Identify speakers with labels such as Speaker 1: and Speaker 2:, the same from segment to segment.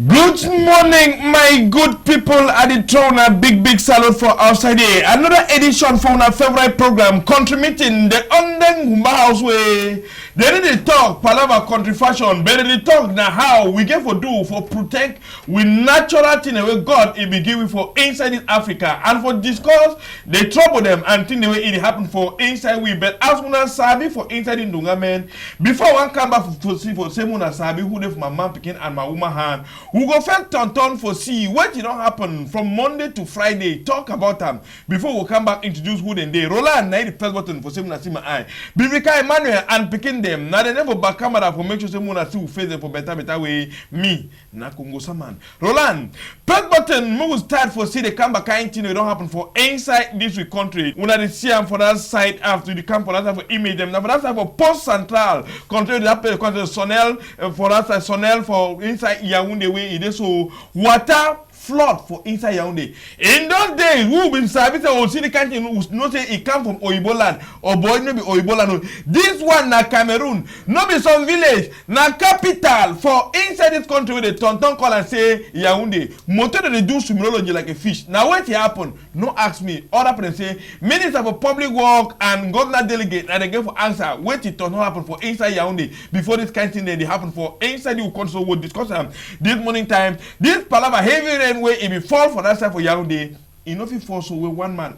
Speaker 1: Good morning, my good people at the throne. A big salute for outside here. Another edition from our favorite program, contributing the Onden Gumba House way. They didn't talk, palava country fashion, but they talk now how we get for do for protect with natural thing away God it be given for inside in Africa and for discuss they trouble them and think the way it happen for inside we. But as one sabi for inside in Dungamen, before one come back for see for same one sabi who they for my man picking and my woman hand. We go first turn for see what did not happen from Monday to Friday. Talk about them before we come back introduce who then they. Roland, now the press button for same see my eye. Bivika Emmanuel and picking them. Now they never back camera for make sure someone see who face them for better way. Me, na Congo Saman. Roland, press button move start for see the come back kind thing. It don't happen for inside this week country. When I see them for that side after the camp for that for image them. Now for that side for post central country that play country Sonel for that side Sonel for inside Yaoundé way. It is so water flood for inside Yaoundé. In those days, who been serving or see the country who no say it come from Oyibo land or boy no be Oyibo land. This one na Cameroon, no be some village, na capital for inside this country where they turn call and say Yaoundé. Motor they do swimmology like a fish. Now what happen? No ask me. Other person say Minister for Public Work and Governor Delegate and they get for answer. Wait it not happen for inside Yaoundé before this kind of thing they happen for inside the country. So we'll discuss them this morning time. This palava heavy rain way if you fall for that side for Yaoundé, you know if you fall so with one man,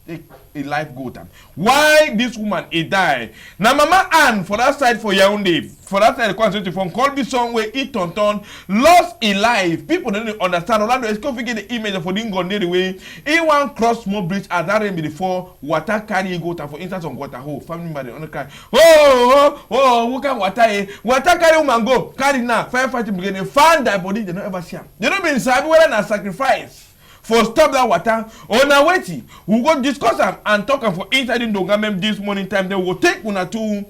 Speaker 1: take a life go time. Why this woman die? Now Mama Anne for that side for Yaoundé, for that side constitution from Colby song where it turn lost a life. People don't understand. Orlando is configuring the image for the Ngonde the way he want cross small bridge as that rain before water carry go time for instance on water hole. Family member on the cry. Who can water carry woman go carry now firefighting brigade they find that body they don't ever see him. They don't be inside whether na sacrifice for stop that water or na waiting. We go discuss them and talk for inside in Dongamem this morning time. They will take una to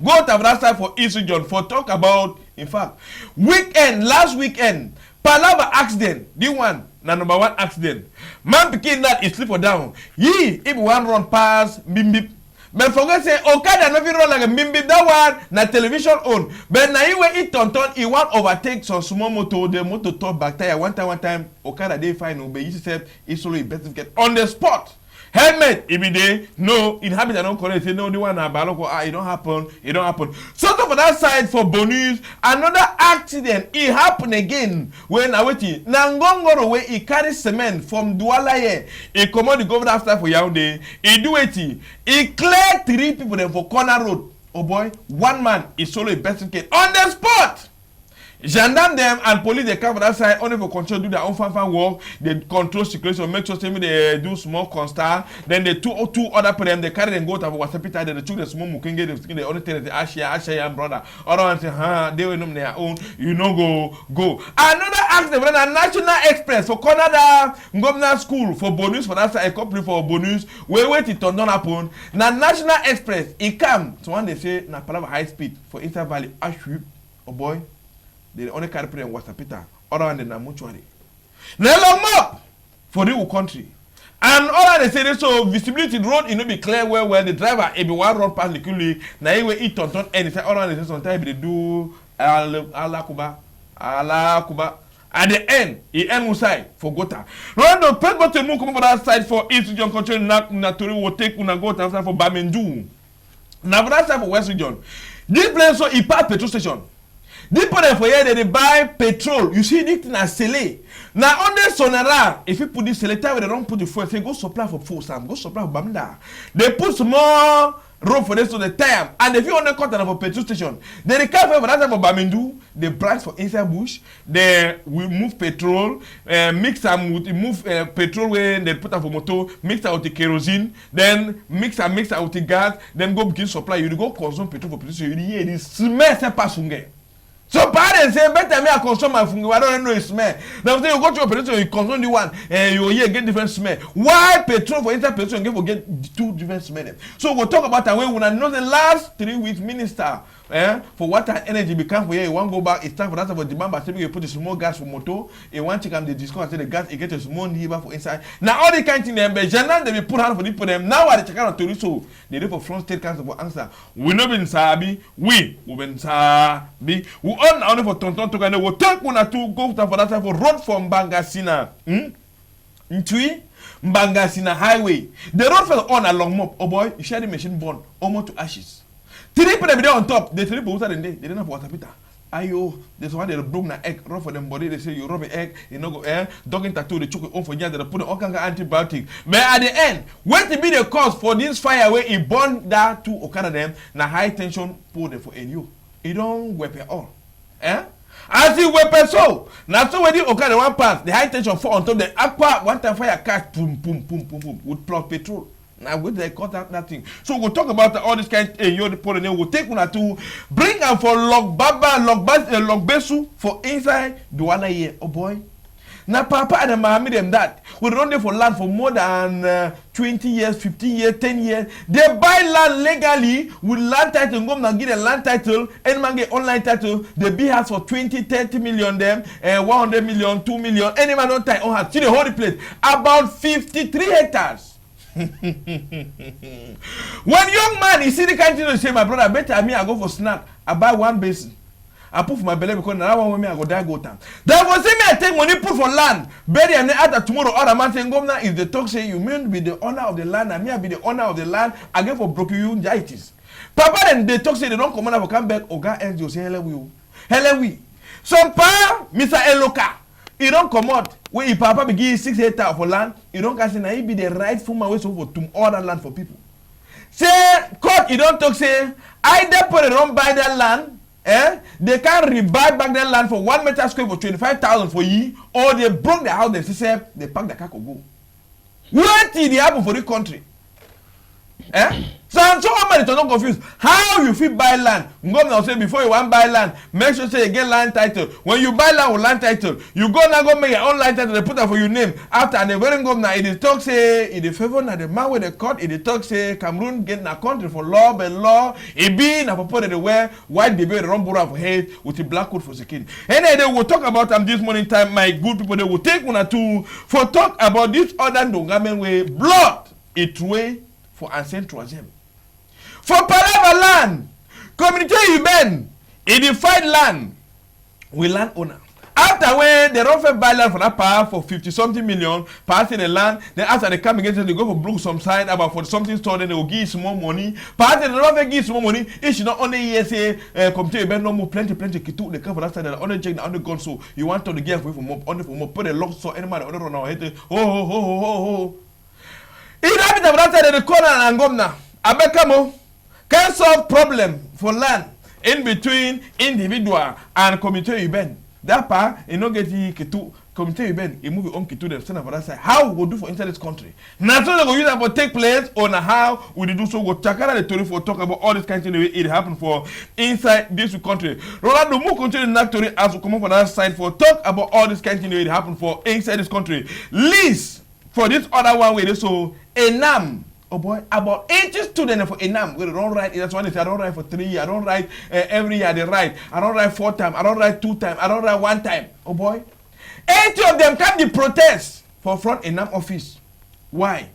Speaker 1: go to that side for East region for talk about in fact last weekend palava accident. The one na number one accident. Man pikin that is sleep or down. If one run past bim bim. But forget say Okada no fit run like a bimbi that one na television own. But na you it turn he want overtake some small motor the motor top back tire one time Okada they find obey you said it's only better get on the spot. Helmet if be there no inhabit don't correct say no the one na baloko it don't happen. So for that side for bonus another accident it happen again when I waiting na ngongoro where he carry cement from Douala here he command the governor after for Yaoundé he do it he clear 3 people there for corner road. Oh boy, one man is solo investigate on the spot. Gendarme them and police they come from that side only for control do their own fan work. They control situation, make sure they do small constant. Then the two other people they carry them go to hospital. Then they took the small mukenge. They only tell the Asha brother. Other one say, they will know their own. You know go. Another accident a National Express for Canada Governor School for bonus for that side a company for bonus. Wait it don't happen. Na National Express it come. So when they say na palava high speed for Inter Valley Ashwip. Oh boy. They only carry them was Peter, other than the mortuary. Now long up for the whole country. And all they say so visibility road it no be clear where the driver if one run past the quickly now he will eat turn and say all they say sometimes they do ala kuba at the end he end side for Gota. Rondo pet button move come for that side for East region country na Tori will take una go to for Bamendu. Now for that side for West region. This place so he park petrol station. People for here they buy petrol. You see this na sele. Now on the Sonara, if you put this sele time they don't put the fuel, say go supply for full Sam, go supply for Bamda. They put some more road for this to the time. And if you on the corner of a petrol station, they carry for that time for Bamendu, they branch for inside bush, they will move petrol, mix them with move petrol where they put up for motor, mix out the kerosene, then mix out the gas, then go begin supply. You go consume petrol for petrol, so you hear this smell se pass unge. So parents say better me I consume my fungi. I don't know it smell. Now say you go to a petrol, you consume the one, and you hear get different smell. Why petrol for inside petrol and get 2 different smell? So we'll talk about that way when I know the last 3 weeks Minister For what energy become for here, you want go back, it's time for that for demand, but you put a small gas for motor, you want to come the discount, the gas, you get a small lever for inside. Now all the kind of thing them, but generally they be put out for the put them. Now what they check out to do so, they do for front state council for answer. We no been sabi, we been sabi, we on only for tonton to go, we take one or two go for that for road from Bangasina, Ntui, Bangasina highway. The road fell on along Mop, oh boy, you share the machine burn, almost to ashes. Three people every day on top. The three people they didn't have water Peter. Ayo, this one they broke na egg, rub for them body. They say you rub an egg, you know go dogging tattoo, they choke it on for years, they put all kind of antibiotics. But at the end, what to be the cause for this fire where it burned that two Okada them, na high tension pull them for NU. It don't weapon all. As you weapon so, now so when the Okada one pass, the high tension fall on top the aqua one time fire catch boom with plug petrol. Now we they cut out that thing. So we'll talk about all this kind of you're the pollen. We'll take one or two, bring them for log besu for inside the 1 year. Oh boy. Now Papa and Mama them that we run there for land for more than 20 years, 15 years, 10 years. They buy land legally with land title, go and get a land title, and man get online title. They be house for 20, 30 million them, 100 million, 2 million. Any man don't tie on house. See the whole place. About 53 hectares. When young man, you see the kind of thing to say, my brother, better me, I go for snack. I buy one basin. I put for my belly because now one me I go die go time. That was say me I take money put for land. Bury and then after tomorrow other man saying go now if the talk say you mean be the owner of the land and me I be the owner of the land again for bronchitis. Papa then they talk say they don't come out for come back Oga NGO say hello we. Some pa Mr. Eloka. He don't come out. When your papa be give 6 hectares for land, you don't can say now he be the rightful man way so for to order land for people. Say court, you don't talk say either put it don't buy that land, they can rebuy back that land for 1 meter square for 25,000 for ye, or they broke the house, they pack the car go. What did happen for the country? So somebody to not confused. How you fit buy land? Governor say before you want buy land, make sure say you get land title. When you buy land with land title, you go now go make your own land title. They put that for your name. After the very governor, it talk say it is favor na the man with the court. It talk say Cameroon get na country for law, but law it be na purpose the way white baby the run borrow for head with the black coat for security. And then they will talk about them this morning time. My good people, they will take 1 or 2 for talk about this other Ndongamen way blood it way for ancestral. For Palava land, community you been, it defied land with land owner. After when they don't buy land for that power for 50-something million, passing the land, then after they come against it, they go for broke some side about for something store, then they will give some more money. Passing they don't give some more money, it should not only say community you been no more plenty kitu, they come for that side, they only check the only gun so you want to give away for more, only for more, put a lock so any man only run our head. It happened that side the corner and go now. Abekamo can solve problem for land in between individual and community event. That part, you don't get the Kitu community event, you move your own Kitu them stand for that side. How we do for inside this country? Now, so they go use that for take place on how we do so. Go check out the story for talk about all this kind of thing it happen for inside this country. Rolando move continue that story as we come up on that side for talk about all this kind of thing it happen for inside this country. List for this other one way so Enam. Oh boy, about 80 students for Enam. We don't write. That's why they say I don't write for 3 years. I don't write every year. They write. I don't write 4 times. I don't write 2 times. I don't write 1 time. Oh boy, 80 of them come to protest for front Enam office. Why?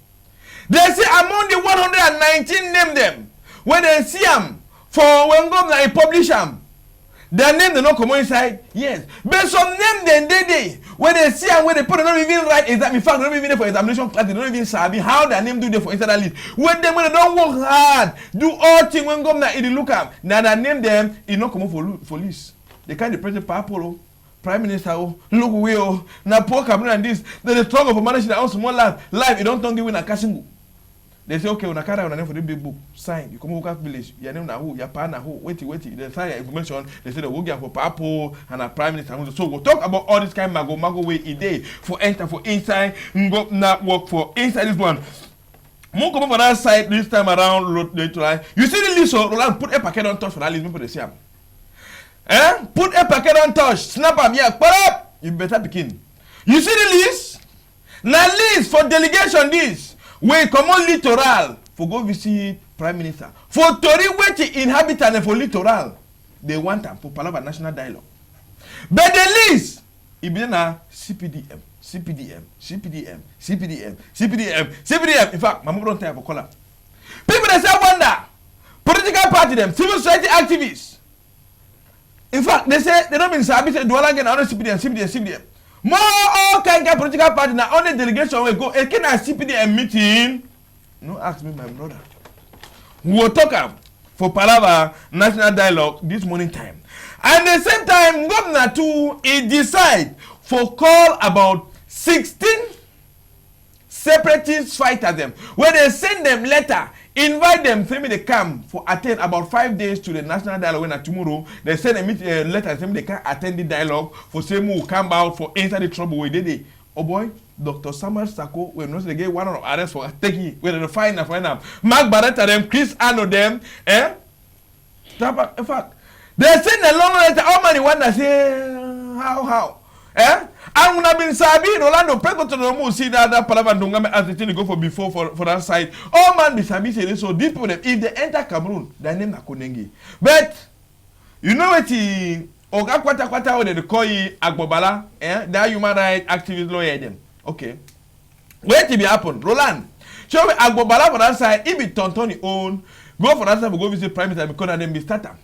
Speaker 1: They say among the 119 name them when they see them for when government publish them. Their name they not come inside. Yes, but some name they when they see and when they put they don't even write exam. In fact, they don't even for examination class. They don't even sabi how their name do they for inside that list. When they don't work hard, do all things when government in the look up. Now their name them it not come for list. They can't the president Papolo, Prime Minister look we now poor Cameroon and this. They struggle for managing their own small life. You don't give in a casting. They say, okay, when I carry on a name for the big book, sign, you come over village, your name now, your partner, wait, they sign your information, they say, we'll get for Papo and a prime minister. So we'll talk about all this kind of mago way a day for enter for inside, go not work for inside this one. More come over that side this time around, you see the list, so Roland put a packet on touch for that list, people they see him. Put a packet on touch, snap him, yeah, put up, you better begin. You see the list? Now list for delegation this. We come on littoral for go visit Prime Minister. For Tori wait inhabitant for littoral. they want them for Palava national dialogue. But the list, it be na CPDM, CPDM, CPDM, CPDM, CPDM, CPDM. In fact, my mom don't tell for color. People they say wonder, political party them, civil society activists. In fact, they say they don't mean sabi say do again on CPDM, CPDM, CPDM. More all kind of political party now only delegation will go. It can a CPDM meeting. No, ask me, my brother. We will talk for Palava national dialogue this morning time. And at the same time, Governor too, he decide for call about 16 separatist fighters them. When they send them letter, invite them, say me they come for attend about 5 days to the national dialogue. When tomorrow they send a letter, say me they can attend the dialogue for say who come out for inside the trouble where they. Oh boy, Dr. Samuel Sako, we know they get one of arrest for taking where they find them. Mark Barretta them, Chris Arno them, eh? In fact, they send a long letter. How many one that say how? Eh? And when I've been sabi in Orlando, people to the see that Palava Ndongame as the thing to go for before for that side. All man be sabi say so. These people, if they enter Cameroon, their name na Konenge. But you know what he Oga Kwata what they call you Agbobala, eh? That human rights activist lawyer them. Okay. Wait till it happen. Roland. Show me Agbobala for that side. If it turn own, go for that side. Go visit Prime Minister because them be starter.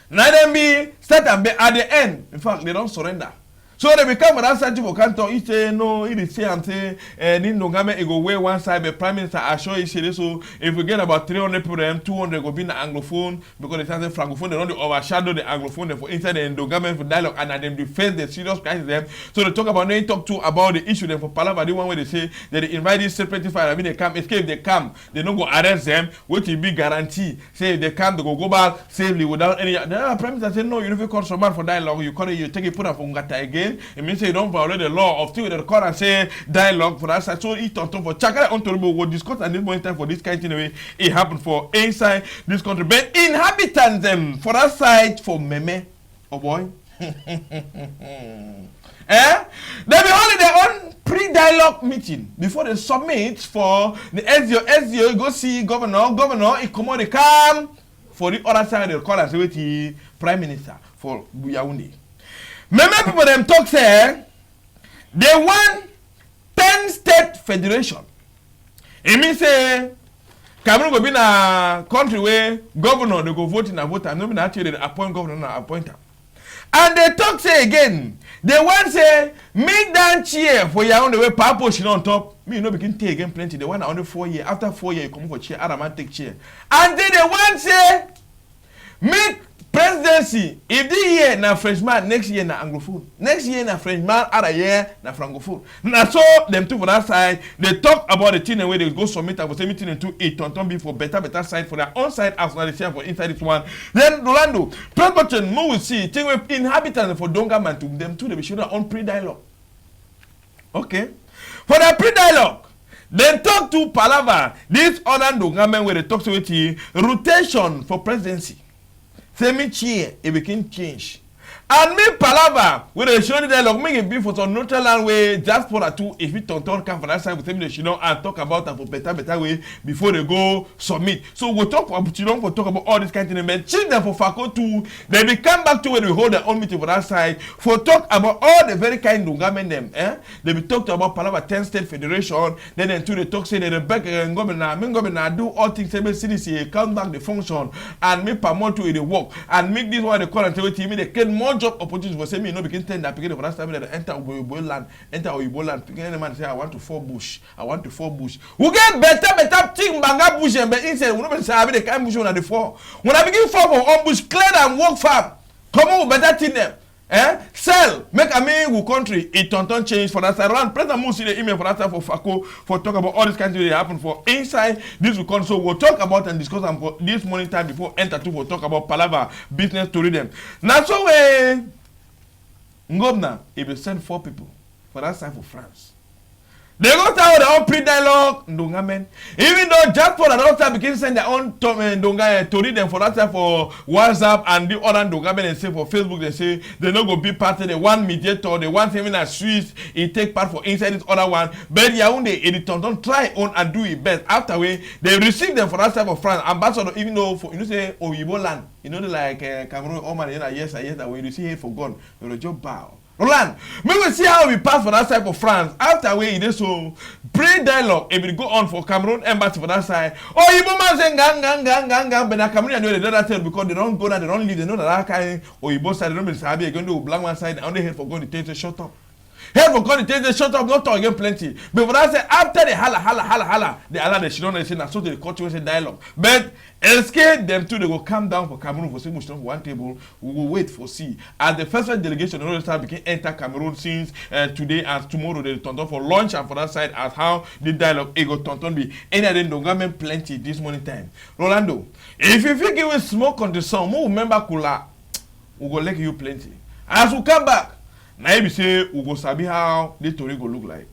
Speaker 1: Now them be starter, but at the end, in fact, they don't surrender. So they become an answer for Canton. He say no, he say and say Ndongame it go way one side, but Prime Minister assure he say so if we get about 300 people, 200 go be in the Anglophone because they say Francophone, they don't overshadow the Anglophone for inside the Ndongame for dialogue and then defend the serious crisis them. So they talk about about the issue them for Palava, the one where they say that they invite these separate fighters. I mean they come, escape they come, they don't go arrest them, which will be guarantee. Say if they come, they go back safely without any. The Prime Minister say no, you don't call someone for dialogue, you call it, you take it, put up for Ngata again. It means you don't violate the law of still the court and say dialogue for that side. So it on top for Chakra Ontoribo will discuss at this point in time for this kind of way it happened for inside this country. But inhabitants them for that side for Meme. Oh boy. Eh? They be holding their own pre-dialogue meeting before they submit for the SDO go see governor, he come on the come for the other side of the court and say with Prime Minister for Yaoundé. Many people them talk say they want 10-state federation. It means say Cameroon go be a country where governor they go vote in a vote and nobody actually they appoint governor and appoint them. And they talk say again, they want say make that chair for your own the way Papo she on top. Me no begin take again plenty. They want only 4 years. After 4 years you come for chair, other man take chair. And then they want say make presidency, if this year na Frenchman, next year na Anglophone. Next year na Frenchman, other year na Francophone. Now so them two for that side, they talk about the thing and where they go submit and for say meeting into it on be for better side for their own side as well as for inside this one. Then Rolando, President Mo will see thing with inhabitants for Dongaman to them too, they be sure their own pre-dialogue. Okay. For the pre-dialogue, then talk to Palava, this other Ndongame where they talk to it rotation for presidency. Semi chair, it became change. And me Palava, where they show the dialogue, make it be for some neutral land way, just for that two, if it turn come for that side with them, they should know and talk about that for better way before they go submit. So we'll talk for talk about all this kind of thing. But children for Fako too, they will come back to where we hold their own meeting for that side, for talk about all the very kind of government them. They will talk about Palava 10-state federation, then they talk say that the back and governor do all things, CDC, count back the function, and make promote to the work, and make this one the call and tell me they get more job opportunities for say me no begin tender begin for that time that enter Oyibo land begin any man say I want to fall bush we get better thing banga bush and be inside we no be say I be the kind bush on the fall when I begin fall for on bush clear and work farm come on with better thing them sell make a mean country it don't change for that side around President Musi the email for that side for Fako for talk about all this kind of thing that happen for inside this will so we'll talk about and discuss them for this morning time before enter to we'll talk about Palava business to read them now so Ngobna if you send 4 people for that side for France They go start their own pre-dialogue, Ndonga men. Even though just for another time begin send their own Ndonga to read them for that time for WhatsApp and the other Ndonga men they say for Facebook, they say they not go be part of the one mediator, the one even as Swiss, he take part for inside this other one. But Yaounde editor don't try on and do it best. After way, they receive them for that time of France. Ambassador, even though for say Oyibo land, like Cameroon, Oman, yes, that when you see it for gone, you're just bow. Roland, we will see how we pass for that side of France. After we did so, pre-dialogue, it will go on for Cameroon embassy for that side. Oh, you man saying gang, but the Cameroon know they don't tell because they don't go there, they don't leave, they know that kind. Or you both side, they don't be sabi, going to black one side, and they head for going to take the shut up. Head for going to take the shut up, not talk again plenty. But for that side, after the holla, they allow the children to say, so they continue dialogue. But escape them too, they will come down for Cameroon for saying for one table. We will wait for see. As the first delegation, the start became enter Cameroon since today and tomorrow they turn on for lunch and for that side as how the dialogue it go turn be. Any other Ndonga plenty this morning time. Rolando, if you think it will smoke on the sun, more remember Kula, we go like you plenty. As we come back, now we say we go sabi how this story go look like.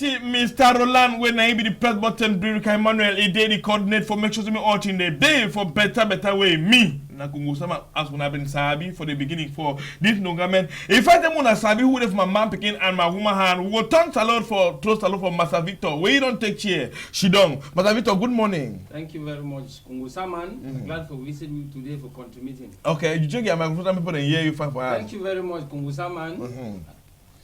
Speaker 1: Mr. Roland, when I be the press button, Brika Emmanuel, a daily coordinate for make sure to me out in the day for better way. Me, Nakungu Sama, as when I've been Sabi for the beginning for this Ndonga. If I tell you Sabi who left my man picking and my woman hand, we will turn salute for toast salute for Master Victor. We don't take chair. She don't. Master Victor, good morning.
Speaker 2: Thank you very much, Kungu Saman. I'm glad for visiting you today for contributing.
Speaker 1: Okay, you check your microphone people and hear you fine for us.
Speaker 2: Thank you very much, Kungu Saman.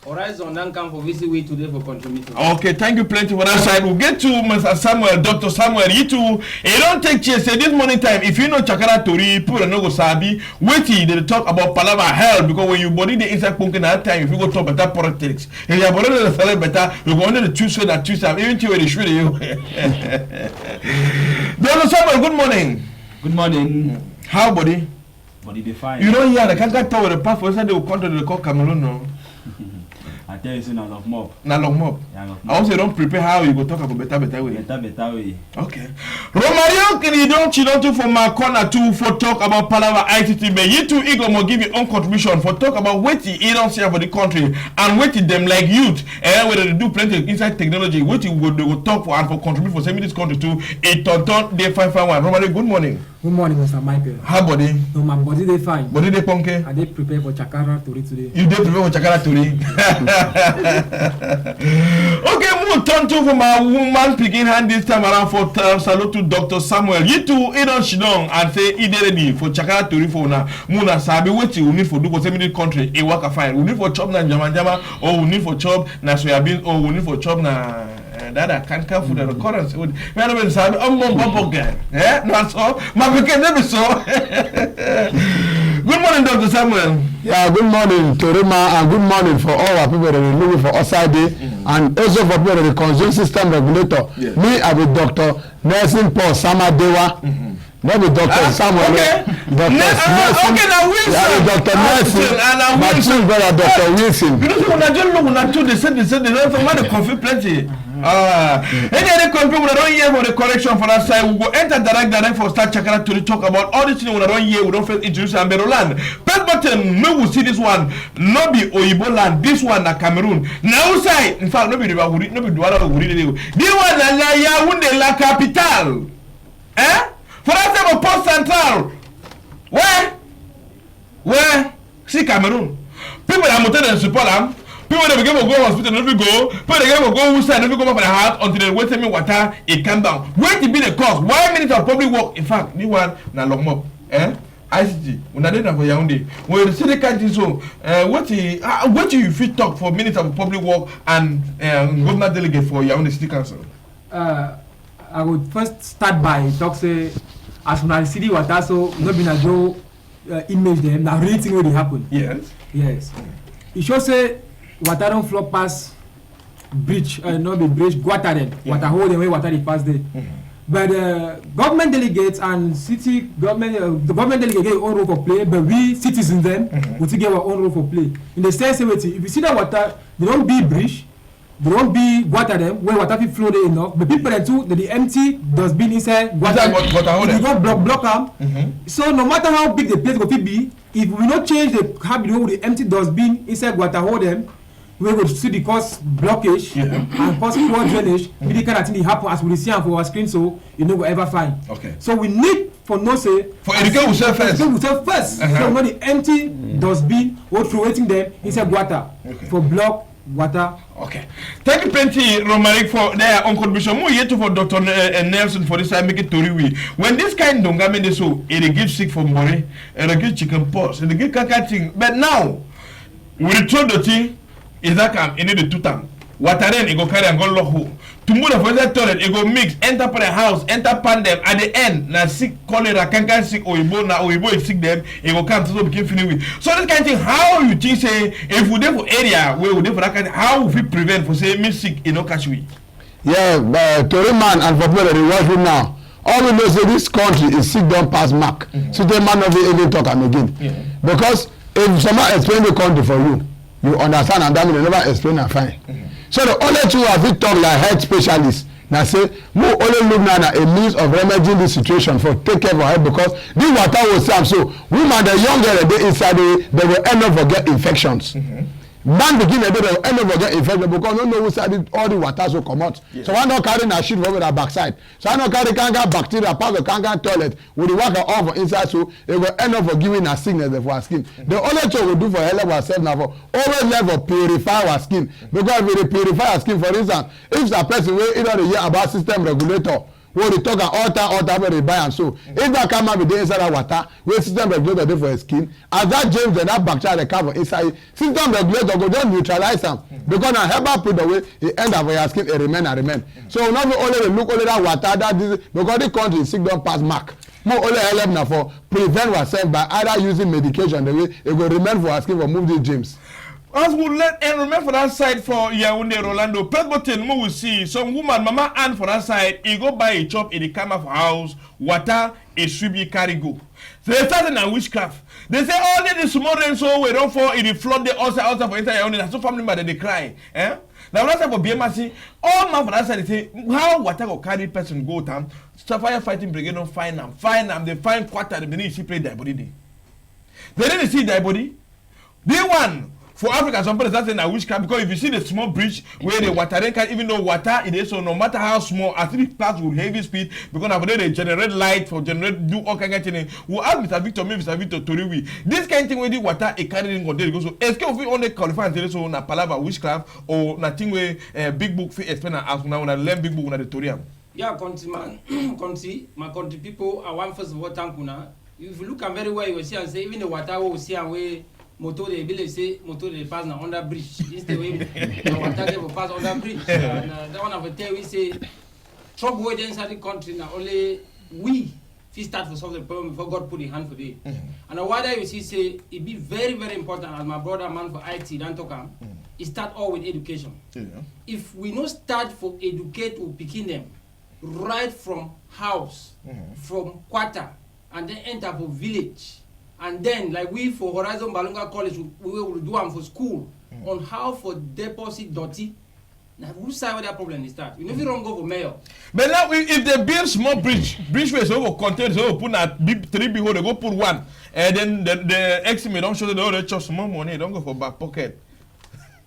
Speaker 2: Horizon then come for visit we today for contributing.
Speaker 1: Okay, thank you plenty for that side. We'll get to Mr. Samuel, Dr. Samuel. You too. You don't take chance. Say this morning time, if you know Chakara Tori, people don't go sabi. Wait till they talk about Palava hell because when you body the inside pumpkin at that time, if you go talk better politics, if you body the salary better, you go under the Tuesday that Tuesday, even till they shoot you. Dr. Samuel, good morning.
Speaker 3: Good morning.
Speaker 1: How body?
Speaker 3: Body define.
Speaker 1: You don't hear the can't tell the path for they will come to the call Cameroon no.
Speaker 3: I tell you, now long mob.
Speaker 1: Now long mob. I also don't prepare how you go talk about better way.
Speaker 3: Better way.
Speaker 1: Okay. Romario, can you don't do for my corner too for talk about Palava ICT? But you too, Igor will give your own contribution for talk about what you don't see for the country and waiting them like youth and whether they do plenty of inside technology. What you would they will talk for and for contribute for sending this country to a ton they 551. Romario, good morning.
Speaker 4: Good morning, Mr. Michael.
Speaker 1: How body?
Speaker 4: No, my body they fine.
Speaker 1: Body they punky?
Speaker 4: I did prepare for Chakara Tori today.
Speaker 1: You did prepare for Chakara Tori? Okay, we'll turn to for my woman picking hand this time around for salute to Dr. Samuel. You too, Idon Shidong and say Ide ready for Chakara Tori for na Muna Sabi waiting we need for do for 7 country a work fine. We need for chop na jama or we need for chop na soybean or we need for chop na that can't come for the recurrence. We are not Sabi bumbo guy. Eh? Not so. My weekend never so. Good morning, morning, Dr. Samuel.
Speaker 5: Yeah, good morning, Torima, and good morning for all our people that are looking for outside day, and also for people that are the consumer system regulator. Yes. Me, I be Dr. Nelson Paul Samadewa. Not the Dr. Samuel.
Speaker 1: Okay.
Speaker 5: Dr. Nelson.
Speaker 1: Okay, now Wilson.
Speaker 5: Yeah, Dr. Nelson. And my twin brother, Dr. Wilson.
Speaker 1: You know, when I just look, when I told they said, they don't want to confuse plenty. Any other country we don't hear for the correction for that side, we go enter direct for start chakra to talk about all these things we don't hear, we don't face introduce and Beroland. Press button, no we see this one, no be Oyibo land, this one na Cameroon. Now side, in fact, no be Duwala, no be Duwala Uri. This one na Yaoundé la capitale. Eh? For that time of Post Central. Where? See Cameroon. People are motivated and support them. People that begin to go to hospital, never go. People that begin to go outside, never go back for the house until they wait me water, it calm down. Where to be the cause? 1 minute of public work. In fact, this one na long up. ICT. When I did that for Yaoundé. When you see the country so, what you fit talk for minutes of public work and governor delegate for Yaoundé City Council?
Speaker 4: I would first start by talk say as when I see the water so not been a Joe image them now really thing really happen. Yes. It shows say water don't flow past bridge not the bridge water them water hold them way water they pass there. But government delegates and city government the government delegate get own role for play, but we citizens them we take our own role for play. In the same way, if you see that water, they don't be bridge. They don't be water them where water will flow there enough. But people that too, the empty dustbin inside water. You go block them. So no matter how big the place will be, if we not change the habit with the empty dustbin inside water hold them, we will see the cause blockage and cause poor drainage. We the kind of thing happen as we see on for our screen, so you know we'll ever find. Okay. So we need for no say
Speaker 1: for educate ourselves first.
Speaker 4: So not the empty dustbin or throwing them inside water for block. Water.
Speaker 1: Okay. Thank you plenty, Romaric, for their own contribution. More yet for Dr. Nelson for this time make it toriwi. When this kind don't come in so it gives sick for money, it gives chicken pox, it gives kaka thing. But now, with the throw the thing, is that come in the two time. Water then it go carry and go lock hole. Tomorrow for that toilet, it go mix, enter for the house, enter pan them. At the end, na sick cholera, cancer sick Oyibo, na Oyibo is sick them, it go come to so became finished with. So this kind of thing, how you think say if we there for area where we there for that kind of, how we prevent for say me sick in no catch we?
Speaker 5: Yeah, but Toriman and for people that watch it now, all we know say this country is sick don't pass mark. So they might not be even talk am again. Because if someone explain the country for you, you understand and that will never explain and fine. So the only two have it talk like health specialists. Now say, we only look now at a means of remedying this situation for take care of our health because this water will serve. So women, the young girl, they inside they will end up for get infections. Man begin a bit of end up for get infected because no know who said all the water will come out. So I not carrying a shit over the backside. So I not carry kangaroo bacteria part of kangaroo toilet with the water all for inside so it will end up for giving a sickness for our skin. The only thing we do for help ourselves now for always level purify our skin because we purify our skin for instance if a person will either hear about system regulator where they talk alter where they buy and so if that come out with the inside that water where system regulator dey for your skin as that germs and that bacteria dey come inside system regulator go just neutralize them because na herbal product wey e end up for your skin e remain. So not only dey look only that water that disease because the country sick don pass mark more only help na for prevent ourselves by either using medication the way e go remain for our skin for move the germs.
Speaker 1: As we let and remember that side for Yaoundé Rolando, press button, we will see some woman, Mama Ann for that side, he go buy a chop in the camera for house, water, a swimming carry go. So they started in witchcraft. They say all the small rain so we don't fall in the flood the outside for entire Yaoundé. That's so family but they cry. Now that's for BMC, all man for that side they say how water go carry person go down. Fire fighting brigade don't find them, they find quarter the beneath she play their body. They didn't see their body. They won. For Africa, some people say na witchcraft because if you see the small bridge where the water can even though water it is so no matter how small, as it pass with heavy speed because of they generate light for generate do all kind of thing. We ask Mr. Victor Toriwi. This kind of thing where the water it carrying on there go so. Est-ce que vous only qualify until so na palava witchcraft or na thing where big book fit explain as now na learn big book na the Toriam.
Speaker 2: Yeah, country man, my country people. I want first of all thank you. If you look at very well, you will see and say even the water will see and way. Motor they will say motor they pass now under bridge. This the way the water they will pass under bridge. And that one of the tell we say trouble inside the country now only we if you start to solve the problem before God put a hand for it. And why that you see say it be very, very important as my brother man for IT don't talk it start all with education. If we no start for educate or picking them right from house, from quarter, and then enter for village, and then like we for Horizon Balunga College we will do them for school on how for deposit dirty. Now who side where that problem is start? We never don't go for mayor.
Speaker 1: But now if they build small bridge way so contain so put a big 3 big hole, they go put one, and then the estimate don't show that they charge small money, don't go for back pocket.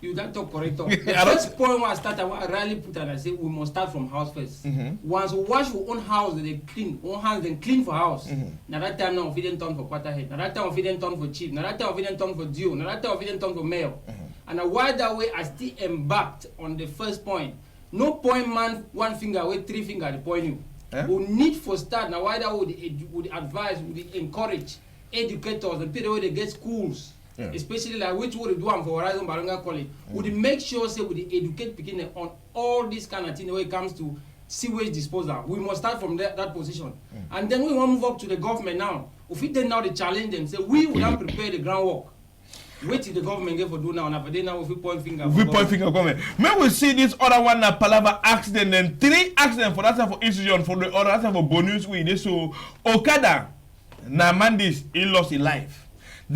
Speaker 2: You don't talk correct. The first point when I start, I really put and I say we must start from house first. Once we wash our own house, they clean, own hands then clean for house. Now that time now we didn't turn for quarter head. Now that time we didn't turn for chief. Now that time we didn't turn for duo. Now that time we didn't turn for mayor. And why that way I still embarked on the first point. No point man one finger with 3 fingers to point you. We need for start. Now why that would advise, would encourage educators and people where they get schools. Especially like which would do them for Horizon Balunga College, would make sure say would educate beginning on all this kind of thing when it comes to sewage disposal. We must start from that position. And then we want to move up to the government now. If we then now they challenge them, say we will not prepare the groundwork. Wait till the government get for do now, and after they now if we point finger.
Speaker 1: We point finger government. May we see this other one na Palava accident, then 3 accidents for that type for institution for the other type for bonus we this so Okada na Mandis he lost his life.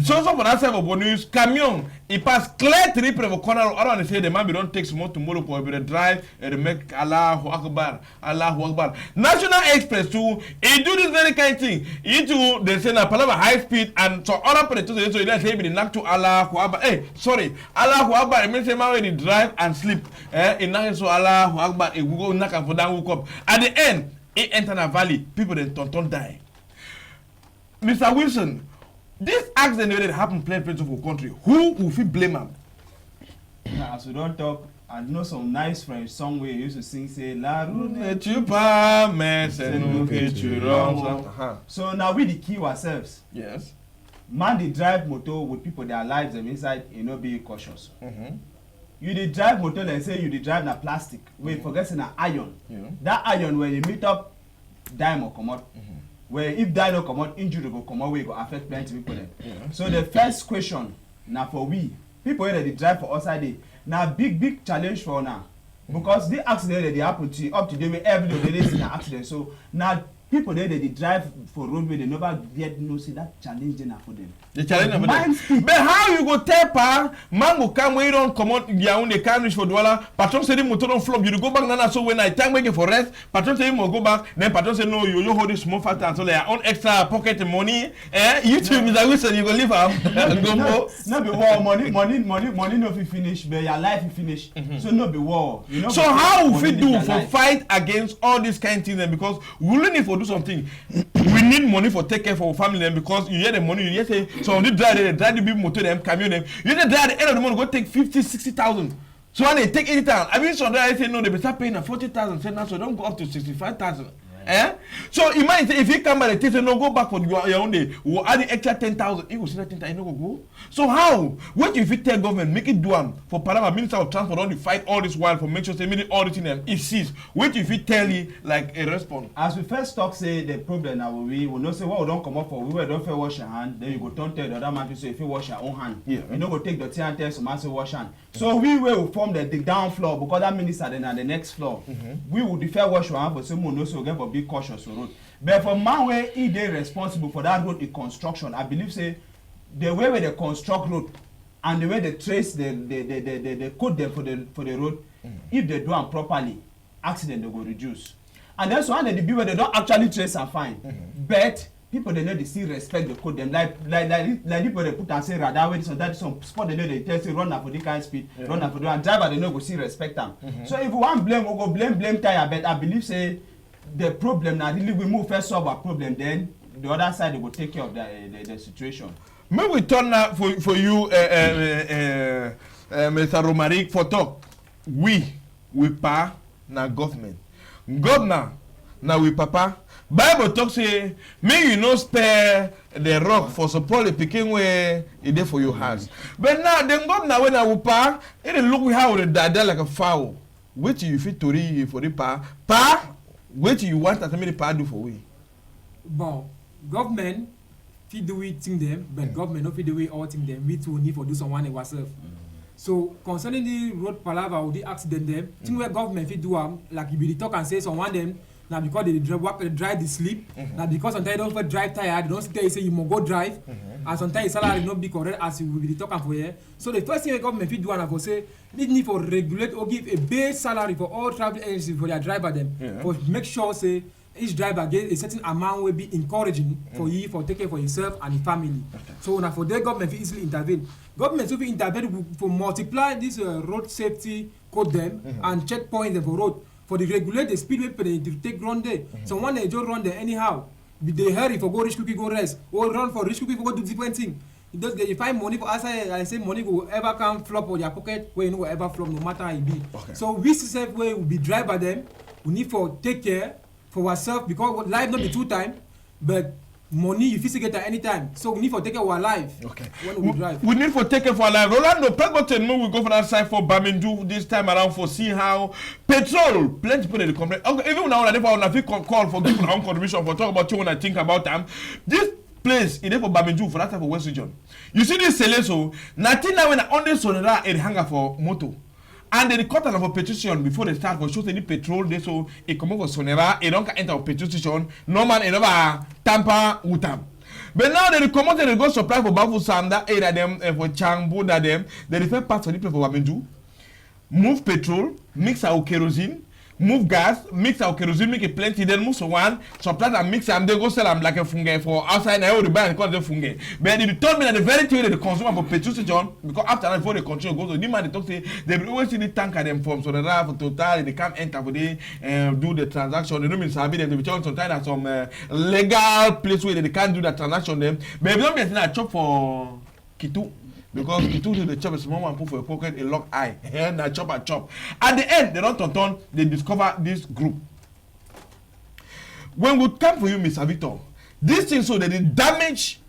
Speaker 1: So for that type of bonus, camion, he passed clear 3 for corner. I don't say the man we don't take small tomorrow for the drive and make Allahu Akbar, Allahu Akbar. National Express too, he do this very kind of thing. He do they say na Palava high speed and so other people so he say be knock to Allahu Akbar. Hey, sorry, Allahu Akbar. It means say man when he drive and sleep. In knock so Allahu Akbar. He go knock and for down woke up. At the end, he enter a valley. People then don't die. Mr. Wilson. This accident that happened plenty of our country, who will we blame him?
Speaker 3: Now, as we don't talk, I know some nice French song where you used to sing, say, La Rune
Speaker 1: tu pas, mais c'est nous que tu rends.
Speaker 3: So now we the key ourselves.
Speaker 1: Yes.
Speaker 3: Man, they drive motor with people their lives them inside, you know, be cautious. You dey drive motor and say you dey drive na plastic. We forget na iron. That iron when you meet up, dime or come out. Where if that don't come out, injury go come out, we go affect plenty people then. So the first question now for we people that they drive for outside now big challenge for now because the accident that they happen to up to date every day they see an accident. So now people there that they drive for roadway they never get no see that challenge now for them.
Speaker 1: The challenge for them. But how you go tell pa man go come where you don't come out their own they can't reach for Douala. Patron say the motor don't flop. You go back now so when I time waiting for rest. Patron say you must go back. Then patron say no you hold this small factor and so their own extra pocket money. You too Mr. Wilson you go leave am.
Speaker 3: No be war money no fit finish but your life fit finish. So no be war. You know.
Speaker 1: So how we fit do for fight against all these kind of things then because we really need for do something. We need money for take care for our family then because you hear the money you hear say so they drive the big motor them camion them you just drive at the end of the month go take 50,000-60,000 so when they take 80,000 I mean some they say no they be start paying 40,000 say now so don't go up to 65,000 so imagine say if you come by the station no go back for your own day we add the extra 10,000 you go see that 10,000 you no go so how what if you tell government make it do am for Parliament Minister of Transport don dey fight all this while for make sure say make all the thing them it cease what if you tell you like a response.
Speaker 3: As we first talk say the problem na we know say what we don comot for we don first wash your hand then you go turn tell the other man say if you wash your own hand you no go take dirty hand tell some man say wash hand so we will form the down floor because that minister then na the next floor we will the first wash your hand for say mo no so get for big cautious for road but for man wey he dey responsible for that road in construction I believe say the way wey they construct road and the way they trace the code them for the road if they do am properly accident they go reduce and then so and the be where they don't actually trace and find but people they know they still respect the code them like people they put and say radar way this or that some spot they know they tell say run na for this kind speed run na for the and driver they know go still respect them so if we want blame we go blame tire but I believe say the problem now really we move first solve our problem then the other side they go take care of the situation.
Speaker 1: May we turn now for you Mr. Romaric for talk we pa na government governor na we papa Bible talk say may you no spare the rock for support the pikin wey e dey for your house but now the governor wey na we pa e dey look we how dey die like a fowl wetin you fit tori for the pa wait you want as many pa do for we
Speaker 4: Bon, government fit do it thing them, but government no fit do it all thing them. We too need for do someone ourselves. So concerning the road palaver or the accident them, thing where government fit do like you be talk and say someone them now because they drive the sleep. Now because sometimes they don't drive tired, they don't tell you say you must go drive, and sometimes salary not be correct as you will be talking for here. So the first thing the government fit do and I go say need for regulate or give a base salary for all travel agencies for their driver them, for make sure say each driver get a certain amount will be encouraging for you for taking for yourself and your family. So now for the government fit easily intervene. Government will be intervene for multiply this road safety code them and checkpoints them for road for the regulate the speedway to take run there. So one they just run there anyhow. They hurry for go reach quickly go rest or run for reach quickly for go do different thing. You find money for outside. I say money will ever come flop on your pocket where you know will ever flop no matter how it be. So we safe way will be drive by them. We need for take care for ourselves because life not be 2 times, but money you physically get at any time. So we need for take care of our life. When we drive.
Speaker 1: We need for take care of our life. Rolando, Pregoten, we go for that side for Bamendu this time around for see how petrol. Plenty people they complain. Okay, even now, I think call for giving our own contribution for talk about you when I think about them. This place is for Bamendu for that type of West region. You see this Seleso, nothing now when on the sonora it hanger for moto. And they cut off a petition before they start for show any petrol. They so it come over Sonera, it don't enter a petition. No man ever tamper with them. But now they come out and they go supply for Bafu Sanda, either them for Changbo, that them. They refer parts of the people for Bamendu. Move petrol, mix our kerosene, move gas, mix our kerosene, make it plenty, then move so one, supply and mix and they go sell them like a fungi for outside and I would buy and call them fungi. But they told me that the very thing that the consumer for petrol station, because after that before they continue go to the man they talk say they will always see the tanker them from so they have for total they can't enter for they do the transaction. They don't mean sabi them, they will sometimes at some legal place where they can't do that transaction them. But if you don't be a chop for Kitu. Because it told you the chop a small one put for a pocket, a lock eye, and I chop and chop. At the end, they don't turn, they discover this group. When we come for you, Mr. Victor, this thing so that they damage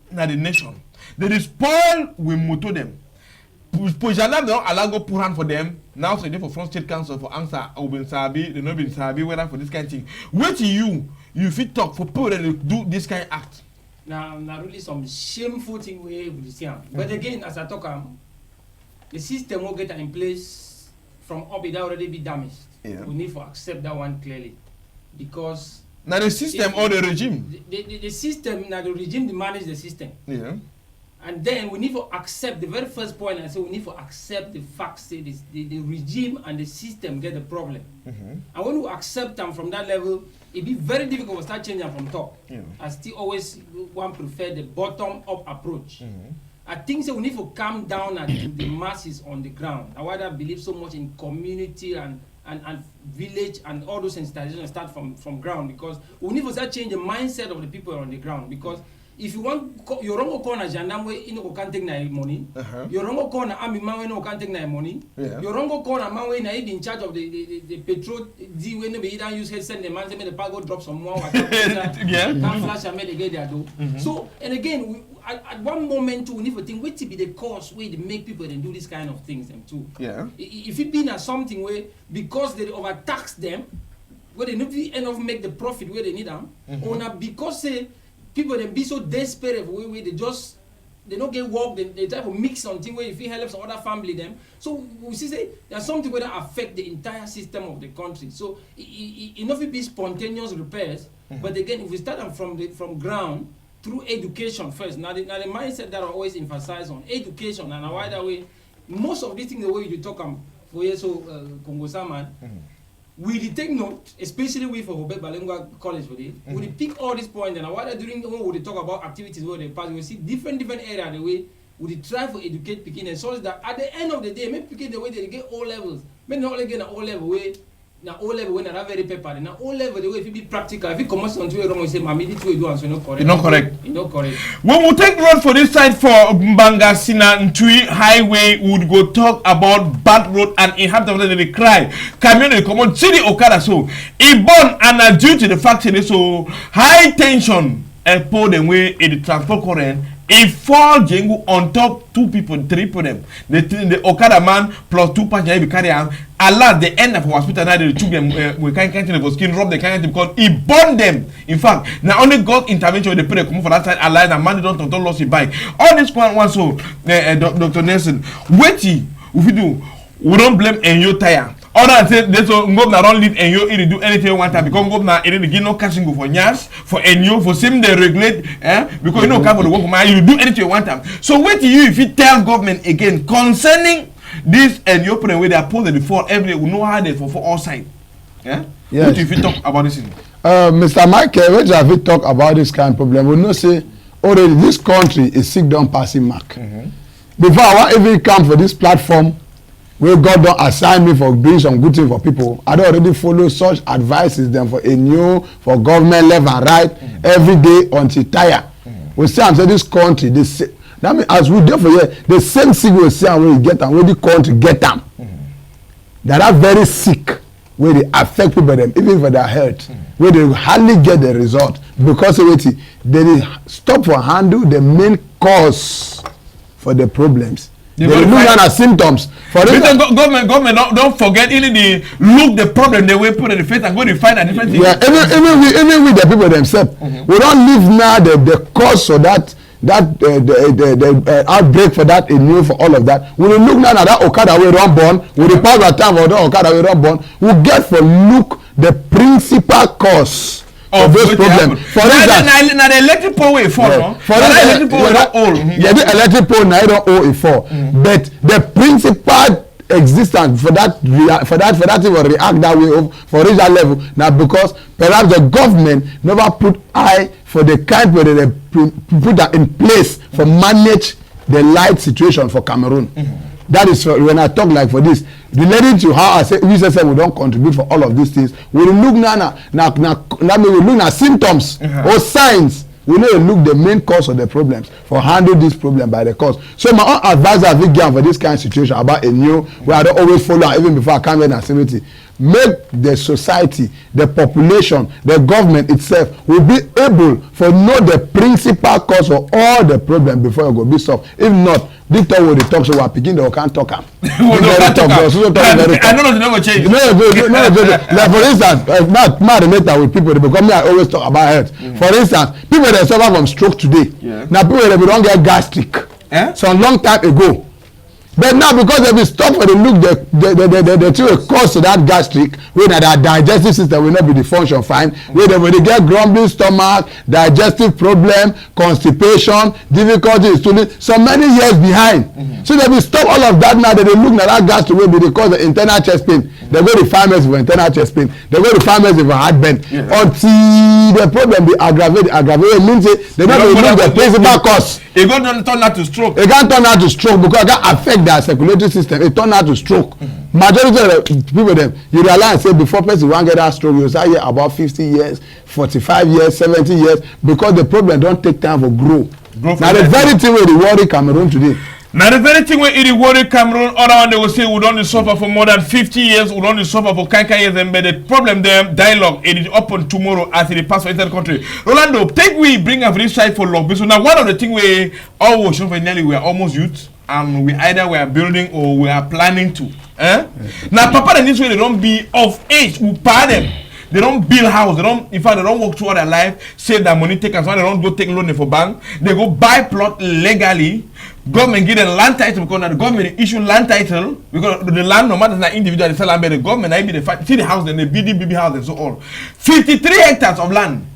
Speaker 1: the nation. They spoil we moto them. Pojanam don't allow go put hand for them. Now so they for front state council for answer or been sabi, they not been sabi whether for this kind of thing. Wait till you fit talk for people that do this kind of act.
Speaker 2: Now really some shameful thing we will see. But again, as I talk, the system will get in place from up it already be damaged. Yeah. We need to accept that one clearly, because
Speaker 1: now the system or the regime.
Speaker 2: The system now the regime manage the system.
Speaker 1: Yeah.
Speaker 2: And then we need to accept the very first point. I say we need to accept the facts. Say this, the regime and the system get the problem. And when we accept them from that level, it be very difficult to start changing from top. I still always want to prefer the bottom up approach. I think so we need to calm down to the masses on the ground. I rather believe so much in community and village and all those sensitizations start from ground, because we need to start change the mindset of the people on the ground. Because if you want your wrong corner jandam way you know can't take na money, your wrong corner army man way no can't take na money, your wrong corner man way na in charge of the petrol d way no be either use head send the man say make the pago drop some more water can flash and make they get there though. So and again at one moment too we need to think what to be the cause way to make people then do this kind of things them too. If it been as something where because they overtax them where they not enough make the profit where they need them, or not because say people they be so desperate where they don't get work, they try to mix something where if it helps other family them. So we see say there's something where that affect the entire system of the country. So enough it be spontaneous repairs, but again if we start them from ground through education first. Now the mindset that I always emphasize on education and a wider way. Most of these things the way you talk for you so Congo Saman. We take note, especially we for Hobek Balengua College for it. We pick all these points and while during when we talk about activities where they pass, we see different areas the way we try to educate Pekin and so that at the end of the day, make Pekin the way they get all levels. May not only get an all level way, now all level when are very paper, now all level the way if it be practical, if it comes on to wrong, we say, Mammy, this way do and so not correct.
Speaker 1: Not correct.
Speaker 2: It's not correct.
Speaker 1: When we take road for this side for Mbangasina Ntui Highway, we would go talk about bad road and inhabitants that they cry. Community come on, city Okada so. It born and due to the fact that so high tension and pull them way in the transport current. It fall Jengu on top 2 people, 3 people them. The Okada man plus 2 passengers be carry am. Allah the end of hospital now they took them we can't for skin rob the kind because he burned them. In fact, now only God intervention they put them come for that side. Allah and man don't lost his bike. All this one so Dr. Nelson, wait if we do, we don't blame Enyo tire. Other than say so governor don't leave Enyo in do anything one time because governor in give no cashing go for Nyas for Enyo for same they regulate because you know come for the work man you do anything one time. So wait you if you tell government again concerning this Enyo plan where they are posed before every day we know how they for all sides. Yeah? Yes. What if you talk about this thing?
Speaker 5: Mr. Michael, when have you talk about this kind of problem? We know say already this country is sick down passing mark. Before I want even come for this platform where God don't assign me for doing some good thing for people, I don't already follow such advices them for a new, for government left and right every day until tire. We say I'm saying this country, that means as we do for here, the same thing we say and when we get them, where the country get them. They are very sick, where they affect people them, even for their health, where they hardly get the result because they stop for handle the main cause for the problems. They look at symptoms. For
Speaker 1: government don't forget even they look the problem they will put in the face and go to find a different thing.
Speaker 5: Yeah, even with the people themselves, we don't leave now the cause for that outbreak for that new for all of that. We look now at that Okada we run born, we the power of time for that Okada we run born, we get for look the principal cause of those problems. For instance,
Speaker 1: now the electric pole way for no. For the electric pole not old.
Speaker 5: Yeah, the electric pole now don't owe it for. But the principal existence for that thing will react that way for reach that level now because perhaps the government never put eye for the kind where they put that in place for manage the light situation for Cameroon. That is when I talk like for this, relating to how I say we say we don't contribute for all of these things. We look now we look at symptoms or signs. We need to look the main cause of the problems for handle this problem by the cause. So my own advice I give for this kind of situation about a new where I don't always follow even before I come in activity. Make the society, the population, the government itself will be able to know the principal cause of all the problems before it go be solved. If not, this talk will talk so we are picking the can't talk am.
Speaker 1: I don't know the number change.
Speaker 5: Like for instance, not related with people because me I always talk about health. For instance, people that suffer from stroke today. Now people that don't get gastric. Some long time ago. But now because they be stop for the look the two cause to that gastric where that digestive system will not be the function fine where they will get grumbling stomach, digestive problem, constipation, difficulty in stooling so many years behind. So they will stop all of that now that they look at that gastric will be because of internal chest pain. They go to pharmacy for internal chest pain. They go to pharmacy for heartburn. Until the problem be aggravated means they don't look the principal cause.
Speaker 1: It can't turn out to stroke.
Speaker 5: It can't turn out to stroke because it can affect their circulatory system. It turn out to stroke. Majority of the people them you realize say before person wan get that stroke you start hear about 50 years, 45 years, 70 years because the problem don't take time for grow. Now the very thing wey dey worry Cameroon today.
Speaker 1: Now the very thing wey e dey worry Cameroon, other one they will say we don suffer for more than 50 years, we don suffer for kanka years, and but the problem them dialogue it is open tomorrow as it pass for inside the country. Rolando, take we bring up this side for long. So now one of the things we all show finally we are almost youth and we either we are building or we are planning to. Now Papa and this way they don't be of age, we pay them. They don't build house. They don't. In fact, they don't work throughout their life. Save their money, take and so they don't go take loan for bank. They go buy plot legally. Government give them land title because the government issue land title because the land no matter not individual they sell land, but the government I be the see the house then the BB house and so on. 53 hectares of land.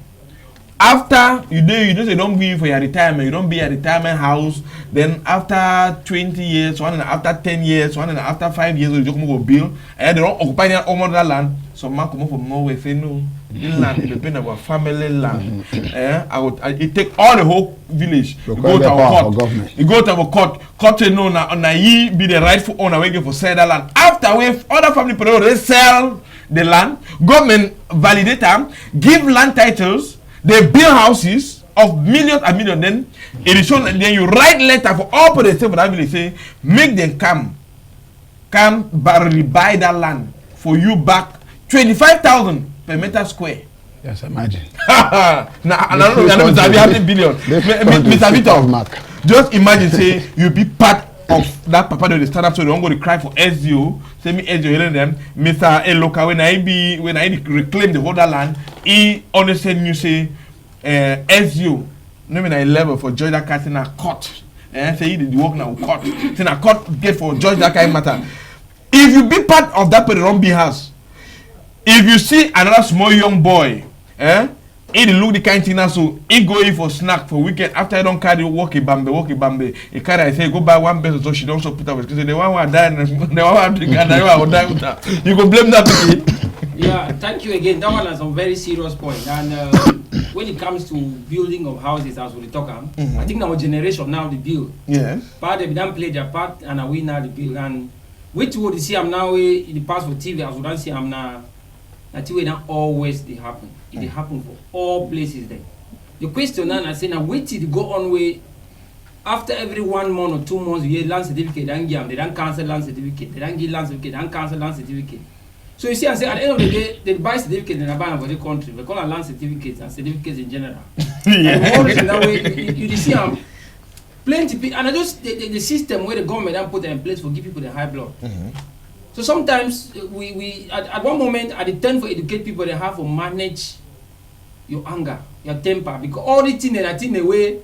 Speaker 1: After you say don't be for your retirement, you don't be a retirement house. Then after 20 years, one and after 10 years, one and after 5 years, you just come go build and they don't occupy that land. Some man come up from Norway say no, this land is depend about family land. It take all the whole village. You go to our court. You go to our court. Court say no, now ye be the rightful owner waiting for sell that land. After we other family people they sell the land, government validate them, give land titles. They build houses of millions and millions. Then it is shown. Then you write letter for all people they say for that village say make them come buy that land for you back 25,000 per meter square.
Speaker 5: Yes, imagine.
Speaker 1: Now, I don't know, Mr. Abi, how many billion? Mr. Victor, just imagine, say, you be part of that papa that they start up, so they don't go to cry for SDO. Say me SDO hearing them. Mr. Eloka, when I reclaim the whole land, he understand you say SDO, no mean I level for George that kind in a court. Say he did the work now court. Say a court get for George that kind matter. If you be part of that Perombi house, if you see another small young boy, he look the kind thing so he go in for snack for weekend after I don't carry walk a bambe. He carry I say go buy one peso so she don't so put up because the one who die, the one who drink and the one who die with her. You go blame that person.
Speaker 2: Yeah, thank you again. That one has some very serious point. And when it comes to building of houses, as we talk, I think our generation now the build.
Speaker 1: Yes.
Speaker 2: Part they don't play their part and we now the build. And which would see I'm now in the past for TV as we don't see I'm now. That way not always they happen. It happen for all places there. The question now I say now wait till it go on way after every 1 month or 2 months you get land certificate, they don't cancel land certificate, they don't give land certificate, they don't cancel land certificate. So you see, I say at the end of the day, they buy certificates and they buy for the country. They call them land certificates and certificates in general. And always in that way, you see plenty people, and just the system where the government put in place for give people the high blood. So sometimes we at one moment at the turn for educate people, they have to manage your anger, your temper, because all the things that in a way.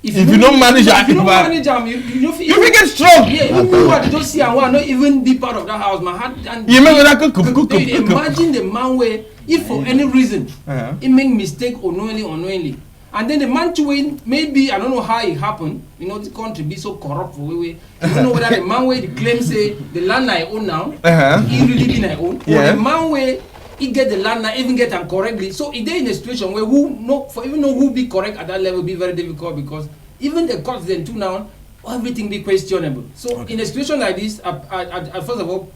Speaker 2: If you don't manage them, you get strong. Yeah, even what don't see and want not even be part of that house, my heart. And you imagine the man where, if for any reason, he make mistake unknowingly, and then the man to win, maybe I don't know how it happened. You know, the country be so corrupt for way. I don't know whether the man where the claim say the land I own now, he really been I own, or the man where he get the land now, even get them correctly. So if they in a situation where even know who be correct at that level be very difficult because even the courts then too now, everything be questionable. So in a situation like this, I first of all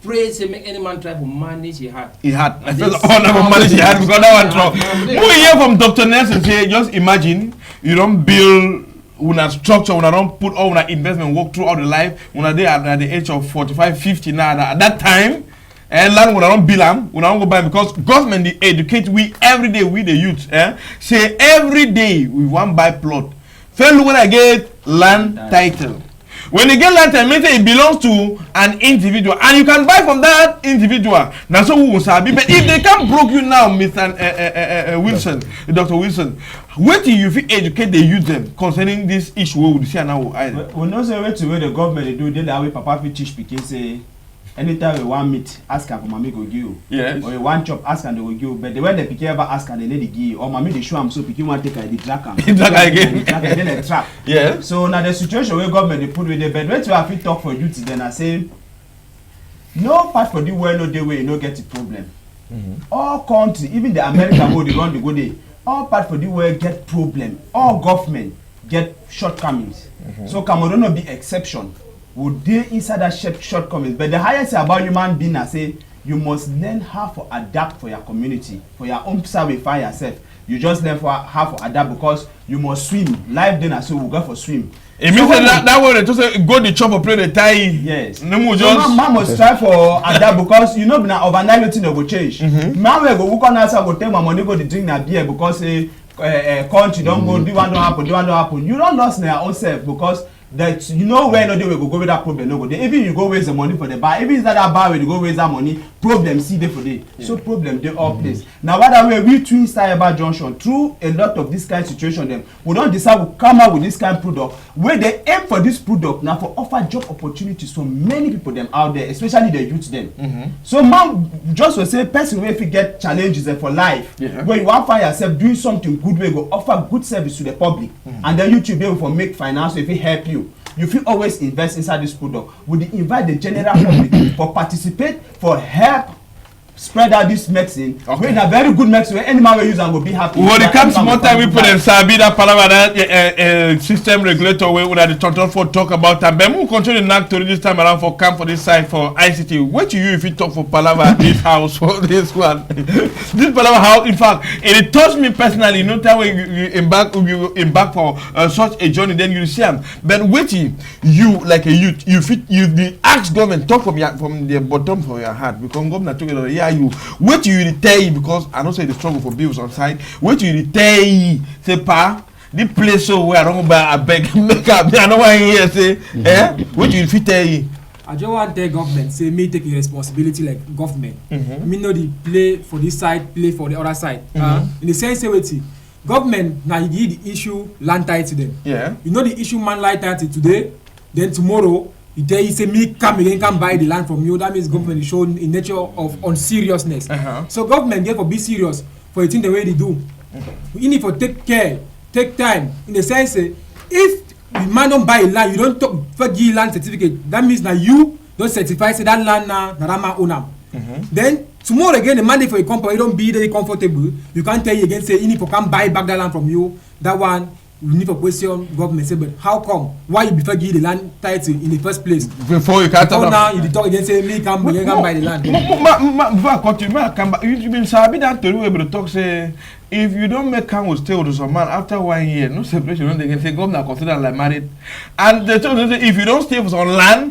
Speaker 2: pray say make any man try to manage his heart. His heart. I first of all never manage his heart because that one trouble.
Speaker 1: We hear from Dr. Nelson say, just imagine you don't build una structure, una don't put all una investment work throughout the life, una there at the age of 45, 50 now. At that time, and land we don't bill them, we don't go buy because government they educate we every day we the youth. Say every day we want buy plot. First when I get land title. When you get land title, means it belongs to an individual, and you can buy from that individual. Now so who will sabi. But if they can't broke you now, Mr. Wilson, Dr. Wilson, what do you feel educate the youth them concerning this issue? We see now.
Speaker 3: We know say way to where the government they do. They that way Papa fit teach pikin say. Anytime we want meat, ask her for mommy go give.
Speaker 1: Yes.
Speaker 3: Or you want chop, ask her they go give. But the way the pikin ever ask her, they let it give. Or mommy they show am so pikin want take her the track am.
Speaker 1: Track again.
Speaker 3: Then they trap.
Speaker 1: Yeah.
Speaker 3: So now the situation where government they put with the bed. Where to have to talk for youth then I say, no part for the way no the way you no get the problem. All country, even the American way they run the go day. All part for the way get problem. All government get shortcomings. So Cameroon no be exception. Would they inside that shortcomings? But the highest about human being, I say, you must learn how to adapt for your community, for your own sacrifice yourself. You just learn how to adapt because you must swim. Life then I say we go for swim.
Speaker 1: It means that way they just say go the chop or play the tie.
Speaker 3: Yes.
Speaker 1: No more
Speaker 3: just. So man must try for adapt because you know now overnight nothing will change. Man will go work on us. I go take my money go to drink na beer because country don't go do one don't happen. You don't lose your own self because. That you know where no day we go with that problem no go there. Even you go waste the money for the bar, even inside that bar where you go waste that money, problem see there for day. So problem they all place. Now what that way we twin Cyber Junction through a lot of this kind of situation them we don't decide we come out with this kind of product where they aim for this product now for offer job opportunities for many people them out there, especially the youth them. So man just will say person where if you get challenges for life where you want find yourself doing something good way go offer good service to the public and then you be able to make finance if it help you. You feel always invest inside this product. Would you invite the general public for participate for help spread out this medicine? Okay. We're a very good medicine where any man will use and will be happy.
Speaker 1: When it comes more time we put in Sabi that Palava system regulator where the total for talk about that. But we continue not to this time around for camp for this side for ICT. What do you if you talk for Palava this house for this one? This Palava house in fact it touched me personally. No time when you embark for such a journey then you see them. But waiting you like a youth you be ask government talk from the bottom of your heart because government together yeah you. Wait till you tell because I don't say the struggle for bills on side. Wait till you tell say pa. The place so where I don't buy a beg make up. I don't want to hear say, What you fit tell you?
Speaker 4: I just want to tell government say me take a responsibility like government. Me know the play for this side, play for the other side. In the sense way, government now you the issue land title to them.
Speaker 1: Yeah.
Speaker 4: You know the issue man land title today, then tomorrow you tell you say me come again come buy the land from you. That means government is showing a nature of unseriousness. So government get for be serious for the thing the way they do. You need for take care. Take time in the sense if the man don't buy a land, you don't talk for give land certificate. That means that you don't certify say that land na Rama owner. Then tomorrow again the mandate for a company you don't be there comfortable. You can't tell you again say you need to come buy back that land from you. That one you need to question government say but how come why you prefer give the land title in the first place
Speaker 1: before you can't
Speaker 4: now you talk again say me come buy the land.
Speaker 1: Before I continue, I come back. You been sabi that to able to talk say if you don't make can stay with some man after 1 year, no separation, they can say governor consider like married. And they told them if you don't stay for some land,